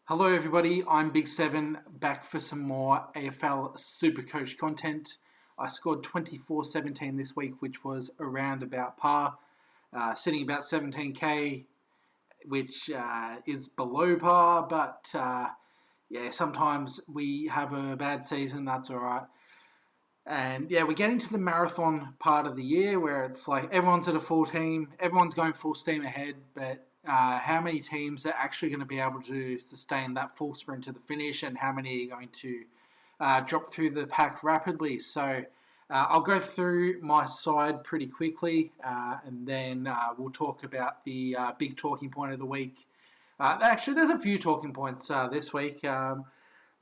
Hello everybody, I'm Big Seven, back for some more AFL SuperCoach content. I scored 24-17 this week, which was around about par, sitting about 17k, which is below par, but sometimes we have a bad season, that's alright. And we're getting to the marathon part of the year where it's like everyone's at a full team, everyone's going full steam ahead, but how many teams are actually going to be able to sustain that full sprint to the finish, and how many are going to drop through the pack rapidly? So I'll go through my side pretty quickly, and then we'll talk about the big talking point of the week. Actually, there's a few talking points this week.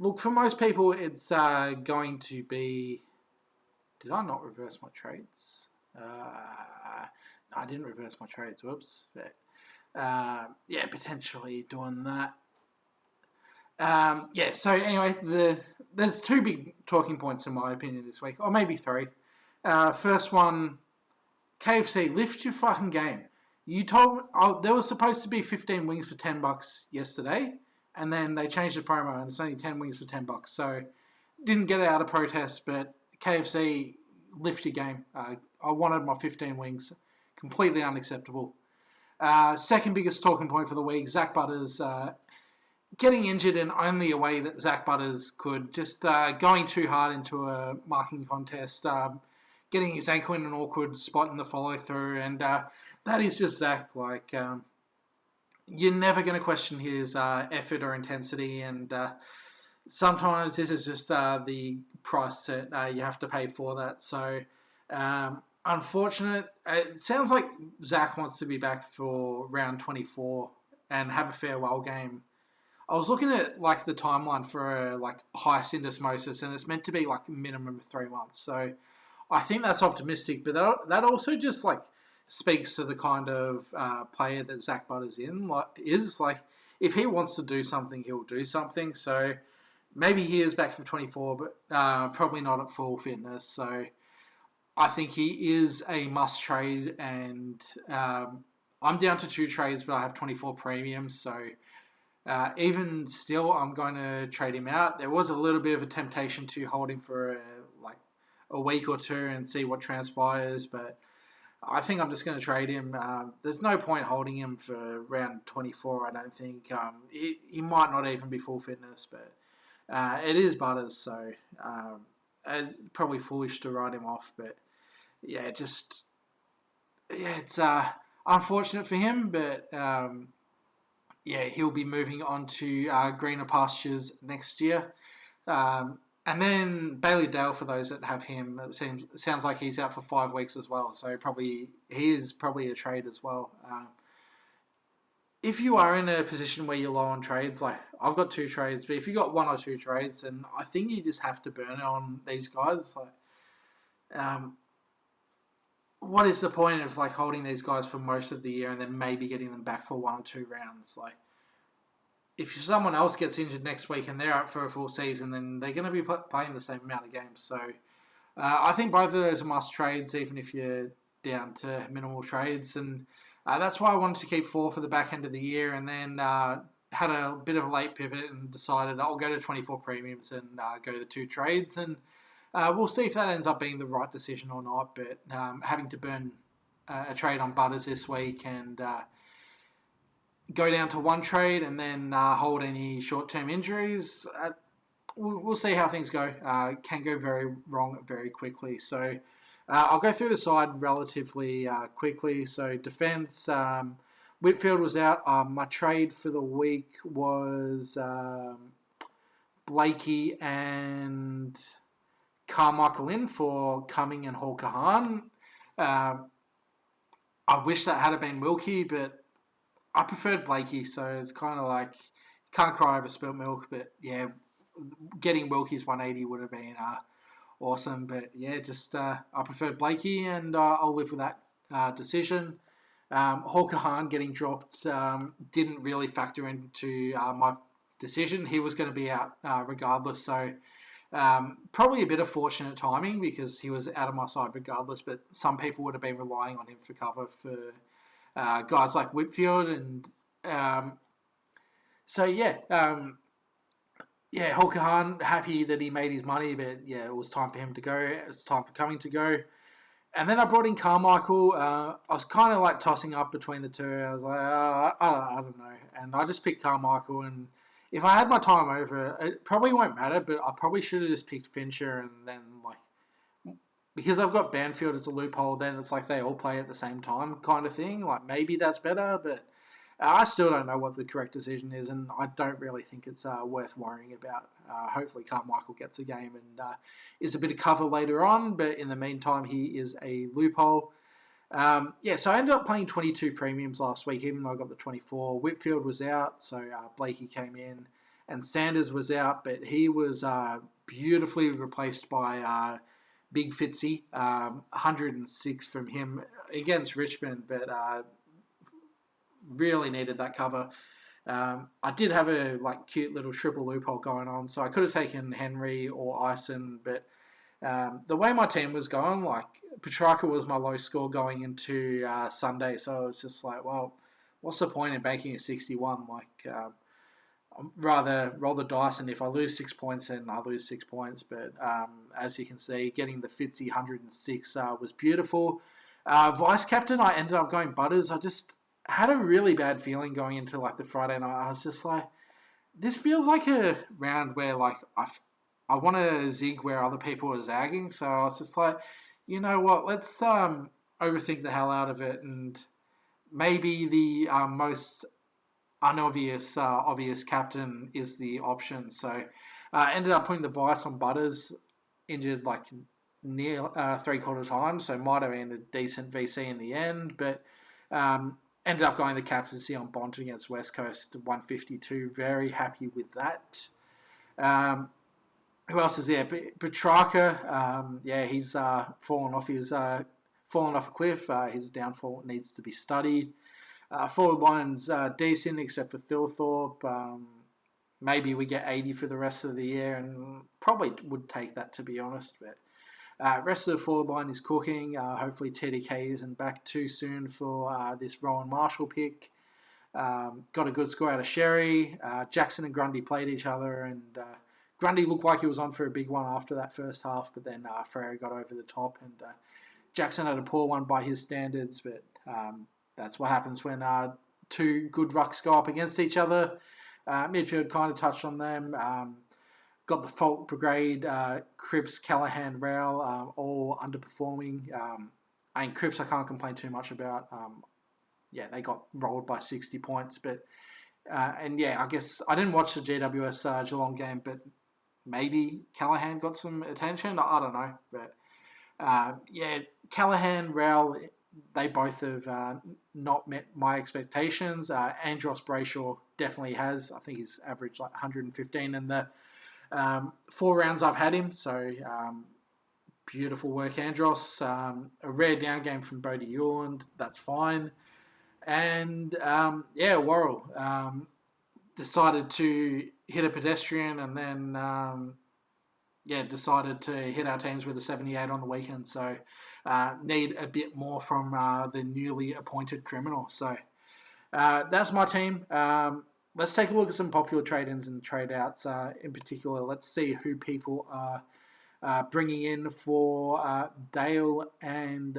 Look, for most people, it's going to be... Did I not reverse my trades? No, I didn't reverse my trades. Whoops. But, potentially doing that. So anyway, there's two big talking points in my opinion this week, or maybe three. First one, KFC, lift your fucking game. You told there was supposed to be 15 wings for $10 yesterday, and then they changed the promo, and it's only 10 wings for $10. So didn't get it out of protest, but KFC, lift your game. I wanted my 15 wings. Completely unacceptable. Second biggest talking point for the week, Zach Butters getting injured in only a way that Zach Butters could. Just going too hard into a marking contest, getting his ankle in an awkward spot in the follow-through, and that is just Zach. You're never going to question his effort or intensity, and sometimes this is just the price that you have to pay for that. So, unfortunate. It sounds like Zach wants to be back for round 24 and have a farewell game. I was looking at the timeline for high syndesmosis, and it's meant to be a minimum of 3 months. So, I think that's optimistic, but that also just speaks to the kind of player that Zach Butters is. If he wants to do something, he'll do something. So. Maybe he is back for 24, but probably not at full fitness. So I think he is a must trade, and I'm down to 2 trades, but I have 24 premiums. So even still, I'm going to trade him out. There was a little bit of a temptation to hold him for a week or two and see what transpires, but I think I'm just going to trade him. There's no point holding him for round 24, I don't think. He might not even be full fitness, but... it is Butters, so probably foolish to write him off, but it's unfortunate for him, but he'll be moving on to greener pastures next year. And then Bailey Dale, for those that have him, sounds like he's out for 5 weeks as well, so he is probably a trade as well. If you are in a position where you're low on trades, I've got 2 trades, but if you've got 1 or 2 trades, then I think you just have to burn it on these guys. What is the point of holding these guys for most of the year and then maybe getting them back for 1 or 2 rounds? If someone else gets injured next week and they're out for a full season, then they're going to be playing the same amount of games. So I think both of those are must trades, even if you're down to minimal trades, and that's why I wanted to keep 4 for the back end of the year, and then had a bit of a late pivot and decided I'll go to 24 premiums and go the 2 trades, and we'll see if that ends up being the right decision or not. But having to burn a trade on Butters this week and go down to 1 trade and then hold any short-term injuries, we'll see how things go. Can go very wrong very quickly. So I'll go through the side relatively quickly. So defense, Whitfield was out. My trade for the week was Blakey and Carmichael in for Cumming and Hawker Hahn. I wish that had been Wilkie, but I preferred Blakey, so it's kind of can't cry over spilt milk, but getting Wilkie's 180 would have been awesome, but I preferred Blakey, and I'll live with that decision. Hawker Hahn getting dropped didn't really factor into my decision. He was going to be out regardless, so probably a bit of fortunate timing because he was out of my side regardless, but some people would have been relying on him for cover for guys like Whitfield, and So Hulk Khan happy that he made his money, but yeah, it was time for him to go. It's time for Cumming to go. And then I brought in Carmichael. I was kind of like tossing up between the two. I was like, I don't know. And I just picked Carmichael. And if I had my time over, it probably won't matter, but I probably should have just picked Fincher. And then, like, because I've got Banfield as a loophole, then it's like they all play at the same time kind of thing. Like, maybe that's better, but I still don't know what the correct decision is, and I don't really think it's worth worrying about. Hopefully Carmichael gets a game and is a bit of cover later on, but in the meantime, he is a loophole. So I ended up playing 22 premiums last week, even though I got the 24. Whitfield was out, so Blakey came in, and Sanders was out, but he was beautifully replaced by Big Fitzy, 106 from him against Richmond, but really needed that cover. I did have a cute little triple loophole going on, so I could have taken Henry or Ison, but the way my team was going, Petrarca was my low score going into Sunday, so it was just like, well, what's the point in banking a 61? I'd rather roll the dice, and if I lose 6 points, then I lose 6 points. But as you can see, getting the Fitzy 106 was beautiful. Vice captain, I ended up going Butters. I just had a really bad feeling going into the Friday night. I was just like, this feels like a round where I want to zig where other people are zagging. So I was just like, you know what? Let's overthink the hell out of it, and maybe the most obvious captain is the option. So ended up putting the Vice on Butters, injured near 3/4 time, so might have been a decent VC in the end, but ended up going the captaincy on Bont against West Coast 152. Very happy with that. Who else is there? Petrarca. He's fallen off a cliff. His downfall needs to be studied. Forward line's decent, except for Thilthorpe. Maybe we get 80 for the rest of the year, and probably would take that, to be honest. But rest of the forward line is cooking. Hopefully TDK isn't back too soon for this Rowan Marshall pick. Got a good score out of Sherry. Jackson and Grundy played each other, and Grundy looked like he was on for a big one after that first half, but then Frere got over the top, and Jackson had a poor one by his standards, but that's what happens when two good rucks go up against each other. Midfield kind of touched on them. Got the Fault Brigade, Cripps, Callahan, Rowell, all underperforming. Cripps I can't complain too much about. They got rolled by 60 points. But I guess I didn't watch the GWS Geelong game, but maybe Callahan got some attention. I don't know. But Callahan, Rowell, they both have not met my expectations. Andros Brayshaw definitely has. I think he's averaged 115 in the 4 rounds I've had him. So beautiful work, Andros. A rare down game from Bodie Hewland. That's fine. And Worrell decided to hit a pedestrian, and then decided to hit our teams with a 78 on the weekend. So need a bit more from the newly appointed criminal. So that's my team. Let's take a look at some popular trade-ins and trade-outs. In particular, let's see who people are bringing in for Dale and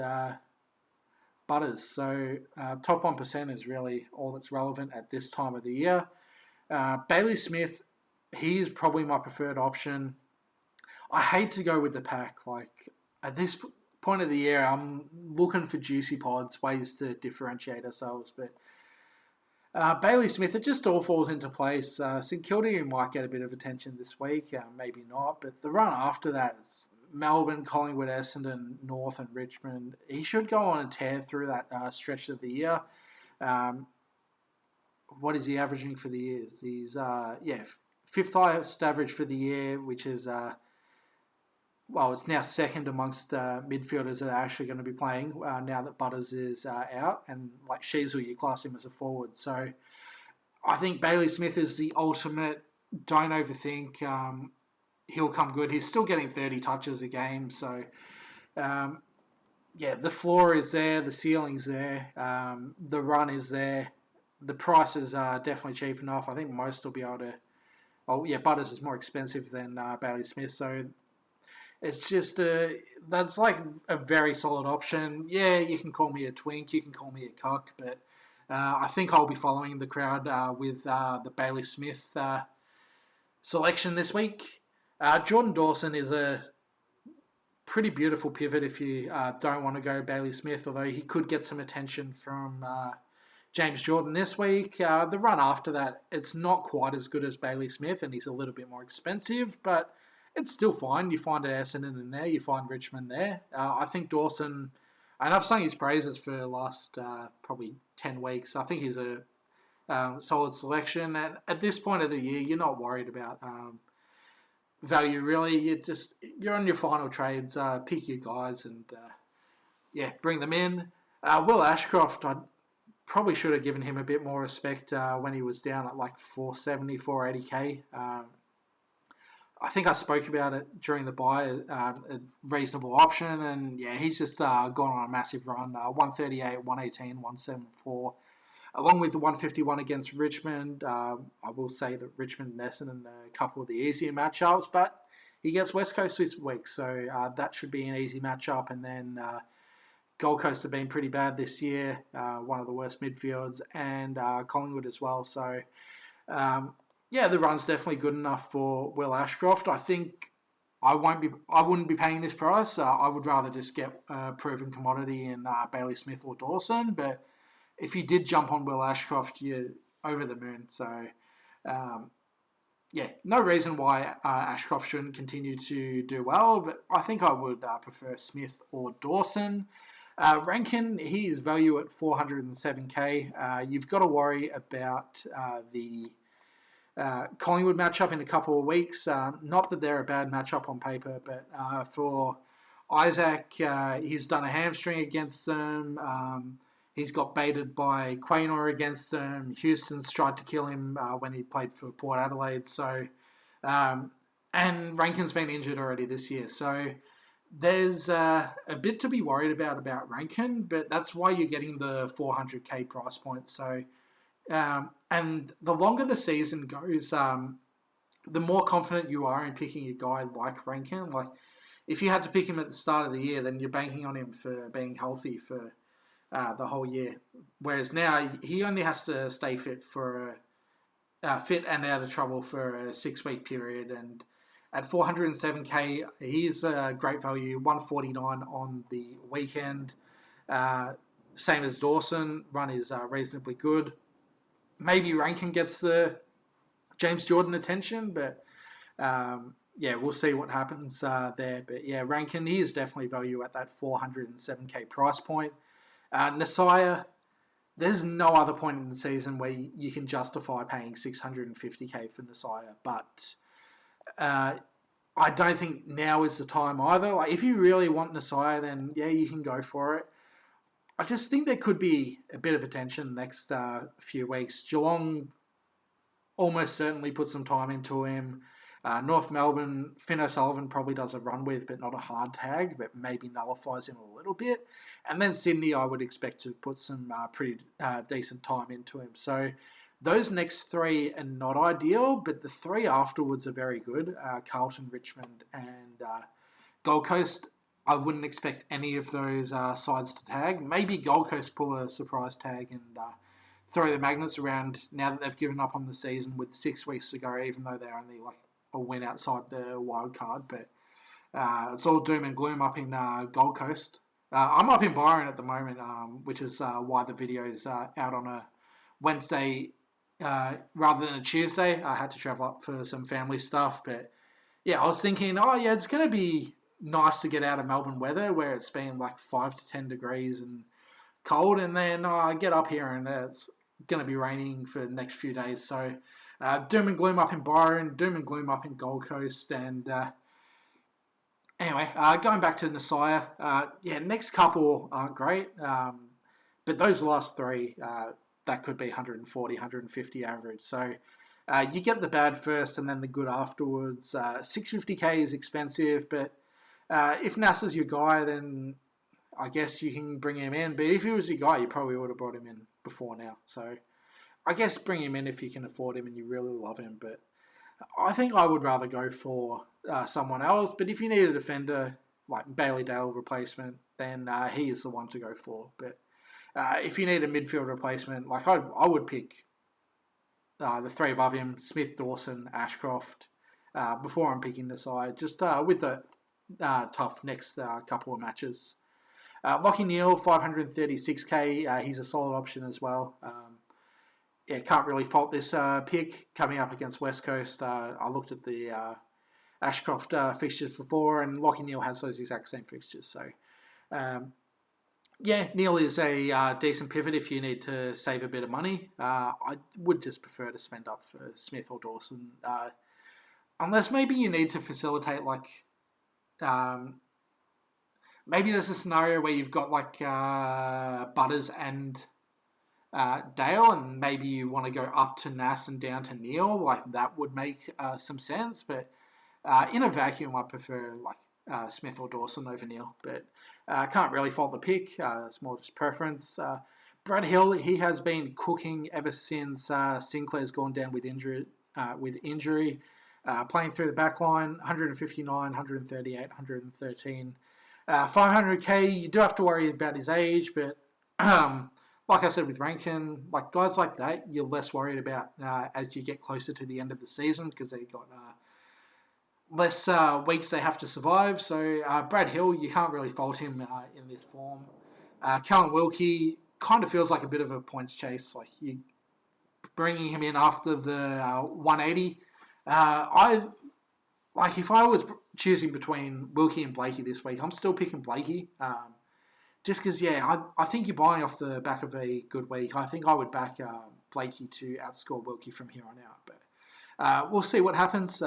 Butters. So top 1% is really all that's relevant at this time of the year. Bailey Smith, he's probably my preferred option. I hate to go with the pack. At this point of the year, I'm looking for juicy pods, ways to differentiate ourselves. But Bailey Smith, it just all falls into place. St Kilda might get a bit of attention this week, maybe not. But the run after that is Melbourne, Collingwood, Essendon, North and Richmond. He should go on and tear through that stretch of the year. What is he averaging for the year? He's, fifth highest average for the year, which is... it's now second amongst midfielders that are actually going to be playing now that Butters is out. And Sheasel, you class him as a forward. So I think Bailey Smith is the ultimate. Don't overthink. He'll come good. He's still getting 30 touches a game. So, the floor is there. The ceiling's there. The run is there. the prices are definitely cheap enough. I think most will be able to. Oh yeah, Butters is more expensive than Bailey Smith, so it's just that's like a very solid option. Yeah, you can call me a twink, you can call me a cuck, but I think I'll be following the crowd with the Bailey Smith selection this week. Jordan Dawson is a pretty beautiful pivot if you don't want to go Bailey Smith, although he could get some attention from James Jordan this week. The run after that, it's not quite as good as Bailey Smith, and he's a little bit more expensive, but it's still fine. You find Essendon in there, you find Richmond there. I think Dawson, and I've sung his praises for the last probably 10 weeks. I think he's a solid selection, and at this point of the year, you're not worried about value really. You're on your final trades. Pick your guys and bring them in. Will Ashcroft, I probably should have given him a bit more respect when he was down at like 470, 480k. I think I spoke about it during the buy, a reasonable option, and yeah, he's just gone on a massive run. 138, 118, 174. Along with the 151 against Richmond, I will say that Richmond and Essendon are a couple of the easier matchups, but he gets West Coast this week, so that should be an easy matchup. And then Gold Coast have been pretty bad this year, one of the worst midfields, and Collingwood as well. So, the run's definitely good enough for Will Ashcroft. I think I wouldn't be paying this price. I would rather just get a proven commodity in Bailey Smith or Dawson, but if you did jump on Will Ashcroft, you're over the moon. So, no reason why Ashcroft shouldn't continue to do well, but I think I would prefer Smith or Dawson. Rankin, he is value at 407k. You've got to worry about the Collingwood matchup in a couple of weeks. Not that they're a bad matchup on paper, but for Isaac, he's done a hamstring against them. He's got baited by Quaynor against them. Houston's tried to kill him when he played for Port Adelaide. So, and Rankin's been injured already this year. So there's a bit to be worried about Rankin, but that's why you're getting the 400k price point. So, and the longer the season goes, the more confident you are in picking a guy like Rankin. Like, if you had to pick him at the start of the year, then you're banking on him for being healthy for the whole year. Whereas now he only has to stay fit fit and out of trouble for a 6-week period. And at 407k, he's a great value. 149 on the weekend. Same as Dawson. Run is reasonably good. Maybe Rankin gets the James Jordan attention, but we'll see what happens there. But yeah, Rankin, he is definitely value at that 407k price point. Nasiah, there's no other point in the season where you can justify paying 650k for Nasiah, but I don't think now is the time either. Like, if you really want Nasiah, then yeah, you can go for it. I just think there could be a bit of attention next few weeks. Geelong almost certainly put some time into him. North Melbourne, Finn O'Sullivan probably does a run with, but not a hard tag, but maybe nullifies him a little bit. And then Sydney, I would expect to put some pretty decent time into him. So those next three are not ideal, but the three afterwards are very good. Carlton, Richmond, and Gold Coast. I wouldn't expect any of those sides to tag. Maybe Gold Coast pull a surprise tag and throw the Magnets around now that they've given up on the season with 6 weeks to go, even though they're only like a win outside the wild card. But it's all doom and gloom up in Gold Coast. I'm up in Byron at the moment, which is why the video is out on a Wednesday rather than a Tuesday. I had to travel up for some family stuff. But yeah, I was thinking, it's going to be nice to get out of Melbourne weather where it's been like 5 to 10 degrees and cold. And then I get up here and it's going to be raining for the next few days. So doom and gloom up in Byron, doom and gloom up in Gold Coast. And anyway, going back to Nasiah, next couple aren't great. But those last three, that could be 140, 150 average. So you get the bad first and then the good afterwards. 650k is expensive, but if NASA's your guy, then I guess you can bring him in. But if he was your guy, you probably would have brought him in before now. So I guess bring him in if you can afford him and you really love him. But I think I would rather go for someone else. But if you need a defender, like Bailey Dale replacement, then he is the one to go for. But if you need a midfield replacement, like I would pick the three above him, Smith, Dawson, Ashcroft, before I'm picking the side, just with the tough next couple of matches. Lockie Neal, 536k, he's a solid option as well. Yeah, can't really fault this pick coming up against West Coast. I looked at the Ashcroft fixtures before, and Lockie Neal has those exact same fixtures. So, yeah, Neal is a decent pivot if you need to save a bit of money. I would just prefer to spend up for Smith or Dawson, unless maybe you need to facilitate like. Maybe there's a scenario where you've got like Butters and Dale, and maybe you want to go up to Nass and down to Neal. Like that would make some sense, but in a vacuum, I prefer like Smith or Dawson over Neal. But can't really fault the pick. It's more just preference. Brad Hill, he has been cooking ever since Sinclair's gone down with injury. Playing through the back line, 159, 138, 113. 500k, you do have to worry about his age, but like I said with Rankin, like guys like that, you're less worried about as you get closer to the end of the season because they've got less weeks they have to survive. So Brad Hill, you can't really fault him in this form. Callum Wilkie kind of feels like a bit of a points chase, like you bringing him in after the 180. If I was choosing between Wilkie and Blakey this week, I'm still picking Blakey. Just because, I think you're buying off the back of a good week. I think I would back Blakey to outscore Wilkie from here on out. But we'll see what happens.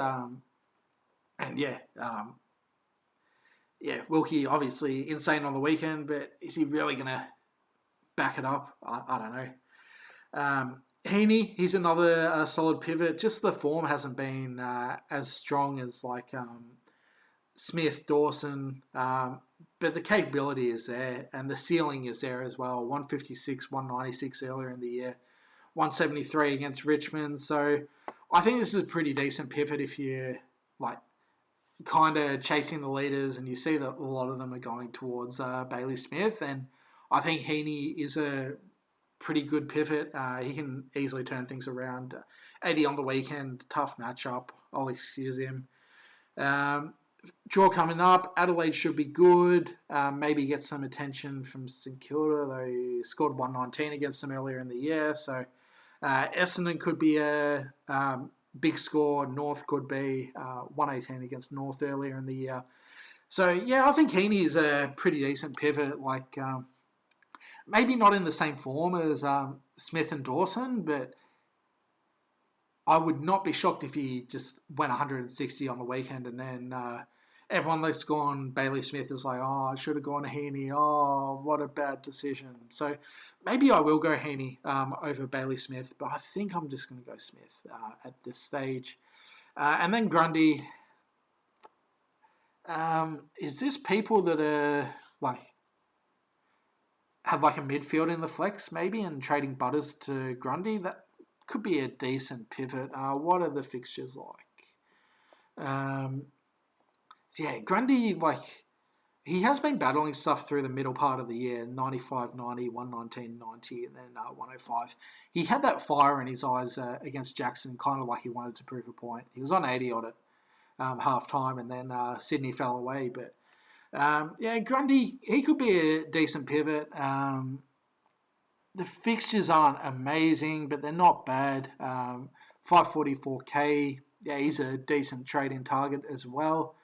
Wilkie obviously insane on the weekend, but is he really going to back it up? I don't know. Heaney, he's another solid pivot. Just the form hasn't been as strong as like Smith, Dawson, but the capability is there and the ceiling is there as well. 156, 196 earlier in the year, 173 against Richmond. So I think this is a pretty decent pivot if you're like kind of chasing the leaders and you see that a lot of them are going towards Bailey Smith, and I think Heaney is a pretty good pivot. He can easily turn things around. 80 on the weekend, tough matchup. I'll excuse him. Draw coming up. Adelaide should be good. Maybe get some attention from St Kilda. They scored 119 against them earlier in the year. So Essendon could be a big score. North could be 118 against North earlier in the year. So, yeah, I think Heaney is a pretty decent pivot. Like, maybe not in the same form as Smith and Dawson, but I would not be shocked if he just went 160 on the weekend and then everyone that's gone Bailey Smith is like, oh, I should have gone Heaney. Oh, what a bad decision. So maybe I will go Heaney over Bailey Smith, but I think I'm just going to go Smith at this stage. And then Grundy. Is this people that are like have like a midfield in the flex maybe and trading Butters to Grundy? That could be a decent pivot. What are the fixtures like? Grundy, like, he has been battling stuff through the middle part of the year, 95, 90, 119, 90, and then 105. He had that fire in his eyes against Jackson, kind of like he wanted to prove a point. He was on 80 odd at half-time, and then Sydney fell away. But, Grundy, he could be a decent pivot. The fixtures aren't amazing, but they're not bad. 544k, yeah, he's a decent trading target as well.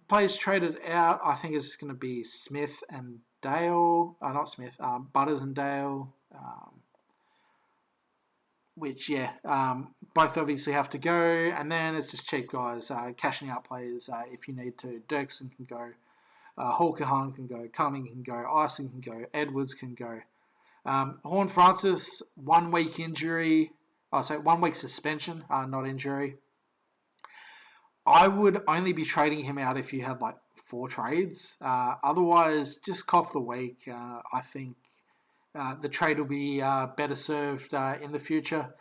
Players traded out, I think it's going to be Smith and Dale. Not Smith, Butters and Dale. Both obviously have to go. And then it's just cheap guys, cashing out players if you need to. Dirksen can go. Hawker-Hahn can go. Cumming can go. Ison can go. Edwards can go. Horne-Francis, 1 week injury. 1 week suspension, not injury. I would only be trading him out if you had like 4 trades. Otherwise, just cop the week. I think the trade will be better served in the future.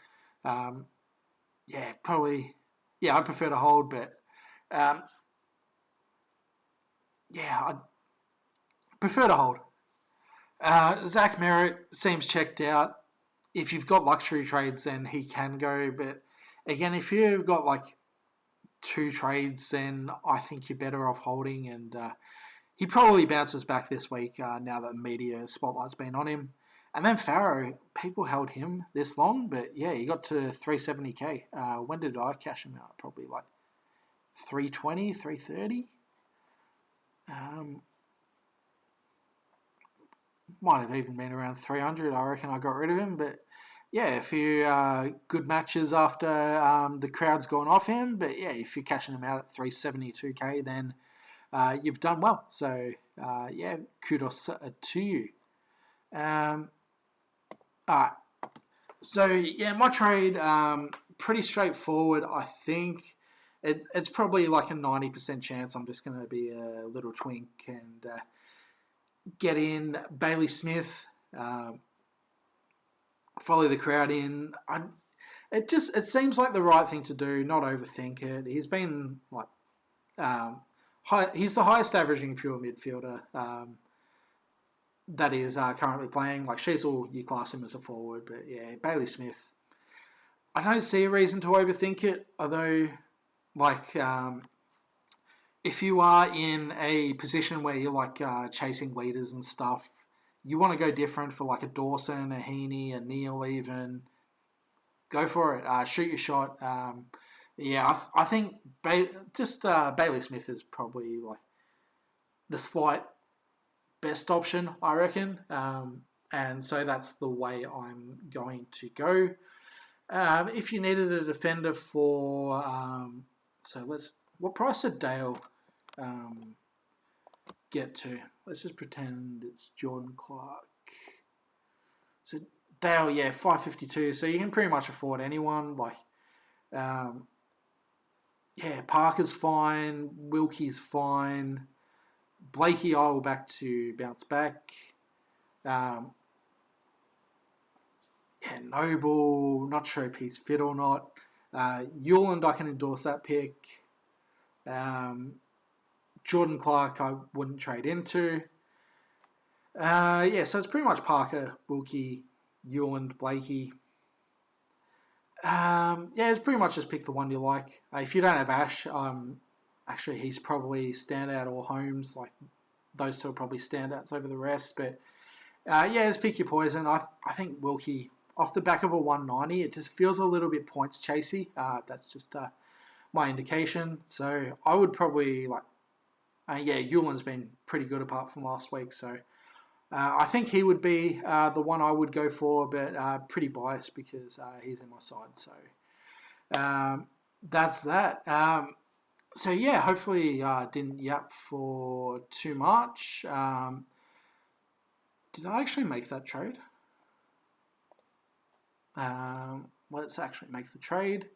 Probably. Yeah, I prefer to hold, but um, I prefer to hold. Zach Merritt seems checked out. If you've got luxury trades, then he can go. But again, if you've got like two trades, then I think you're better off holding. And he probably bounces back this week now that the media spotlight's been on him. And then Farrow, people held him this long, but yeah, he got to 370k. When did I cash him out? Probably like 320, 330. Might have even been around 300. I reckon I got rid of him, but yeah, a few good matches after the crowd's gone off him. But yeah, if you're cashing him out at 372k, then you've done well. So kudos to you. All right. So yeah, my trade pretty straightforward. I think it's probably like a 90% chance I'm just going to be a little twink and get in Bailey Smith. Follow the crowd in. It seems like the right thing to do. Not overthink it. He's been like he's the highest averaging pure midfielder that is currently playing. Like Sheasel, you class him as a forward, but yeah, Bailey Smith. I don't see a reason to overthink it. Although, like, if you are in a position where you're like chasing leaders and stuff, you want to go different for like a Dawson, a Heaney, a Neil even. Go for it. Shoot your shot. I think Bailey Smith is probably like the slight best option, I reckon. And so that's the way I'm going to go. If you needed a defender for... what price did Dale get to? Let's just pretend it's Jordan Clark. So Dale, 552. So you can pretty much afford anyone. Like, Parker's fine. Wilkie's fine. Blakey, I will back to bounce back. Noble, not sure if he's fit or not. Euland, I can endorse that pick. Jordan Clark, I wouldn't trade into. So it's pretty much Parker, Wilkie, Euland, Blakey. It's pretty much just pick the one you like. If you don't have Ash, actually he's probably standout, or Holmes. Like, those two are probably standouts over the rest. But just pick your poison. I think Wilkie, off the back of a 190, it just feels a little bit points chasey. That's just my indication. So I would probably Euland's been pretty good apart from last week. So I think he would be the one I would go for, but pretty biased because he's in my side. So that's that. Hopefully didn't yap for too much. Did I actually make that trade? Let's actually make the trade.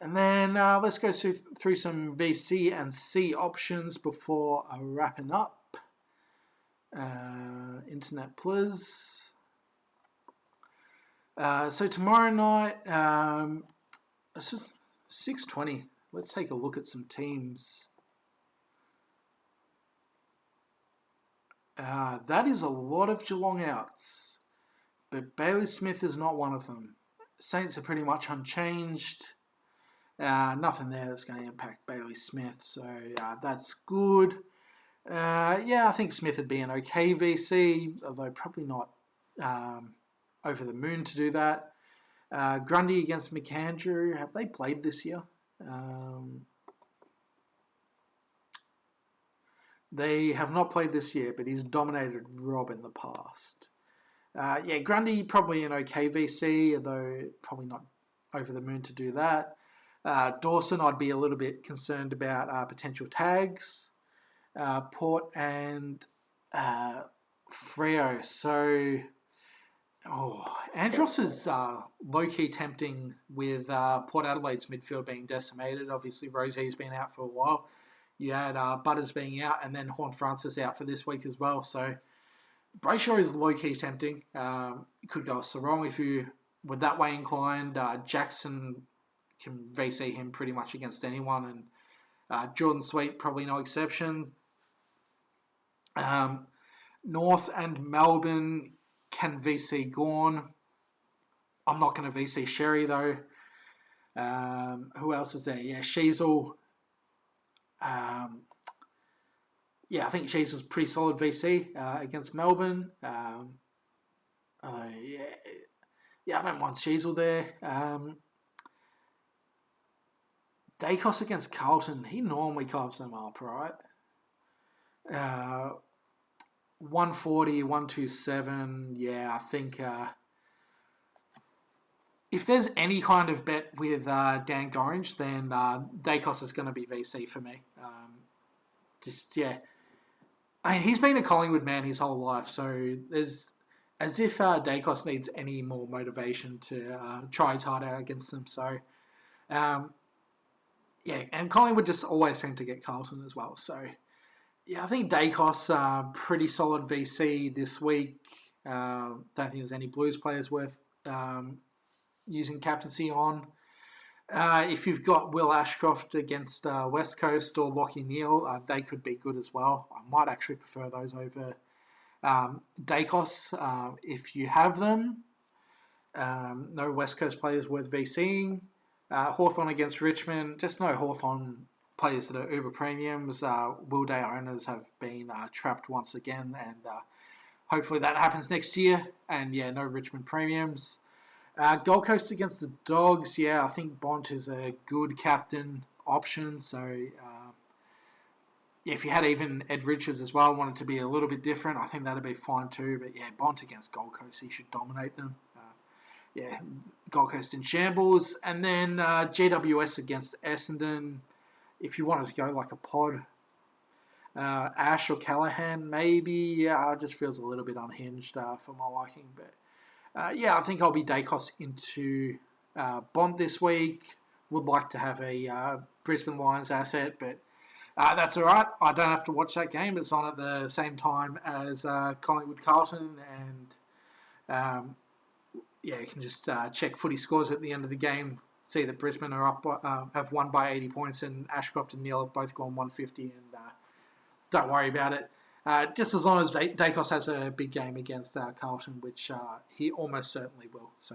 And then let's go through some VC and C options before wrapping up. Internet please. So tomorrow night, this is 6:20. Let's take a look at some teams. That is a lot of Geelong outs, but Bailey Smith is not one of them. Saints are pretty much unchanged. Nothing there that's going to impact Bailey Smith, so that's good. I think Smith would be an okay VC, although probably not over the moon to do that. Grundy against McAndrew. Have they played this year? They have not played this year, but he's dominated Rob in the past. Grundy probably an okay VC, although probably not over the moon to do that. Dawson, I'd be a little bit concerned about potential tags. Port and Freo. So, Andros is low-key tempting with Port Adelaide's midfield being decimated. Obviously, Rosie's been out for a while. You had Butters being out, and then Horn Francis out for this week as well. So Brayshaw is low-key tempting. You could go Sarong if you were that way inclined. Jackson can VC him pretty much against anyone, and Jordan Sweet probably no exceptions. North and Melbourne can VC Gawn. I'm not going to VC Sherry though. Who else is there? Yeah, Sheasel. Yeah, I think Sheasel's pretty solid VC against Melbourne. Yeah, I don't mind Sheasel there. Dacos against Carlton, he normally carves them up, right? 140, 127. Yeah, I think if there's any kind of bet with Dan Gorringe, then Dacos is going to be VC for me. I mean, he's been a Collingwood man his whole life, so there's as if Dacos needs any more motivation to try his harder against them. So, and Collingwood just always seem to get Carlton as well. So, yeah, I think Dacos pretty solid VC this week. Don't think there's any Blues players worth using captaincy on. If you've got Will Ashcroft against West Coast or Lachie Neale, they could be good as well. I might actually prefer those over Dacos if you have them. No West Coast players worth VCing. Hawthorn against Richmond, just no Hawthorn players that are uber premiums. Will Day owners have been trapped once again, and hopefully that happens next year. And yeah, no Richmond premiums. Gold Coast against the Dogs, yeah, I think Bont is a good captain option. So, if you had even Ed Richards as well, wanted to be a little bit different, I think that'd be fine too. But yeah, Bont against Gold Coast, he should dominate them. Gold Coast in shambles. And then GWS against Essendon, if you wanted to go like a pod. Ash or Callahan, maybe. Yeah, it just feels a little bit unhinged for my liking, but... I think I'll be Dacos into Bont this week. Would like to have a Brisbane Lions asset, but that's all right. I don't have to watch that game. It's on at the same time as Collingwood Carlton, and you can just check footy scores at the end of the game. See that Brisbane are up, have won by 80 points, and Ashcroft and Neale have both gone 150, and don't worry about it. Just as long as Dacos has a big game against Carlton, which he almost certainly will. So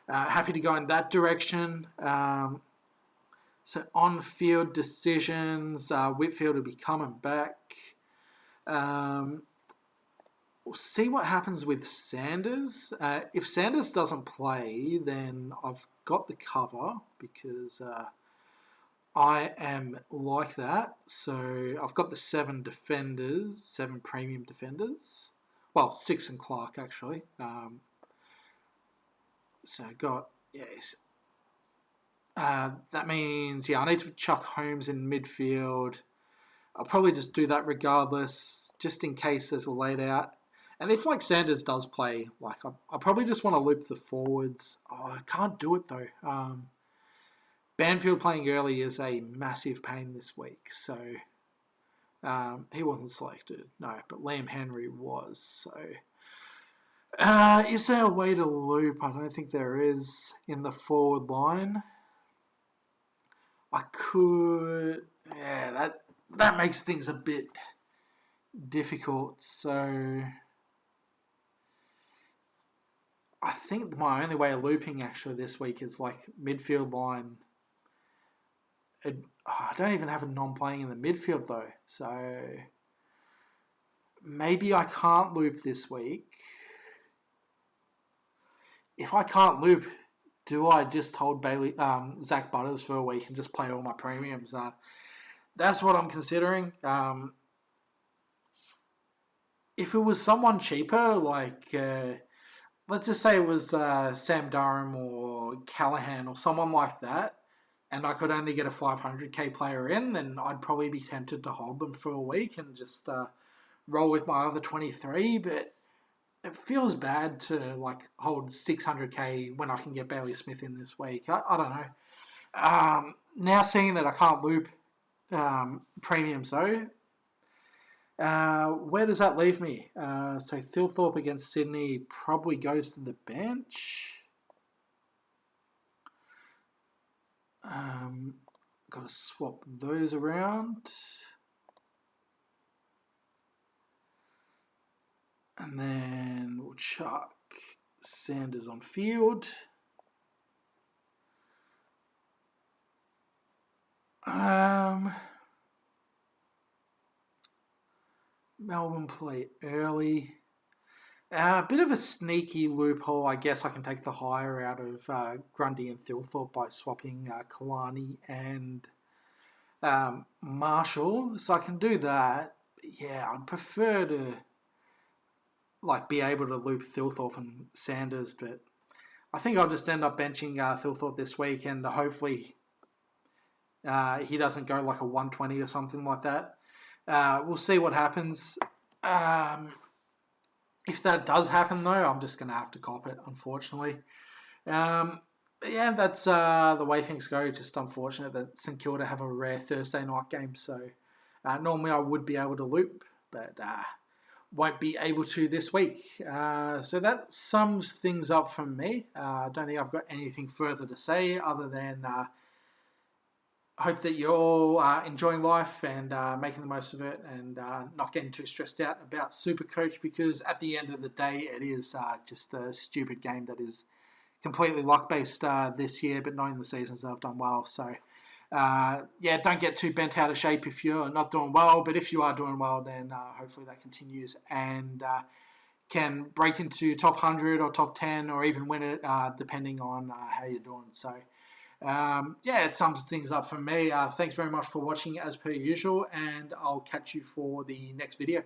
happy to go in that direction. So on-field decisions, Whitfield will be coming back. We'll see what happens with Sanders. If Sanders doesn't play, then I've got the cover because... I am like that. So I've got the 7 premium defenders. Well, 6 and Clark, actually. So I got, yes. That means, I need to chuck Holmes in midfield. I'll probably just do that regardless, just in case there's a laid out. And if, Sanders does play, I probably just want to loop the forwards. Oh, I can't do it, though. Banfield playing early is a massive pain this week, so he wasn't selected. No, but Liam Henry was. So, is there a way to loop? I don't think there is in the forward line. I could. Yeah, that makes things a bit difficult. So, I think my only way of looping actually this week is midfield line. I don't even have a non-playing in the midfield though, so maybe I can't loop this week. If I can't loop, do I just hold Zach Butters for a week and just play all my premiums? That's what I'm considering. If it was someone cheaper, let's just say it was Sam Durham or Callahan or someone like that, and I could only get a 500k player in, then I'd probably be tempted to hold them for a week and just roll with my other 23. But it feels bad to hold 600k when I can get Bailey Smith in this week. I don't know. Now seeing that I can't loop premiums though, Where does that leave me? So Thilthorpe against Sydney probably goes to the bench. Got to swap those around. And then we'll chuck Sanders on field. Melbourne play early. A bit of a sneaky loophole. I guess I can take the higher out of Grundy and Thilthorpe by swapping Kalani and Marshall. So I can do that. Yeah, I'd prefer to be able to loop Thilthorpe and Sanders, but I think I'll just end up benching Thilthorpe this week, and hopefully he doesn't go like a 120 or something like that. We'll see what happens. If that does happen, though, I'm just going to have to cop it, unfortunately. Yeah, that's the way things go. Just unfortunate that St Kilda have a rare Thursday night game. So normally I would be able to loop, but won't be able to this week. So that sums things up from me. I don't think I've got anything further to say other than hope that you're all enjoying life and making the most of it, and not getting too stressed out about SuperCoach, because at the end of the day, it is just a stupid game that is completely luck-based this year, but knowing the seasons I've done well. So, yeah, don't get too bent out of shape if you're not doing well, but if you are doing well, then hopefully that continues and can break into top 100 or top 10 or even win it, depending on how you're doing. So, yeah, it sums things up for me. Thanks very much for watching as per usual, and I'll catch you for the next video.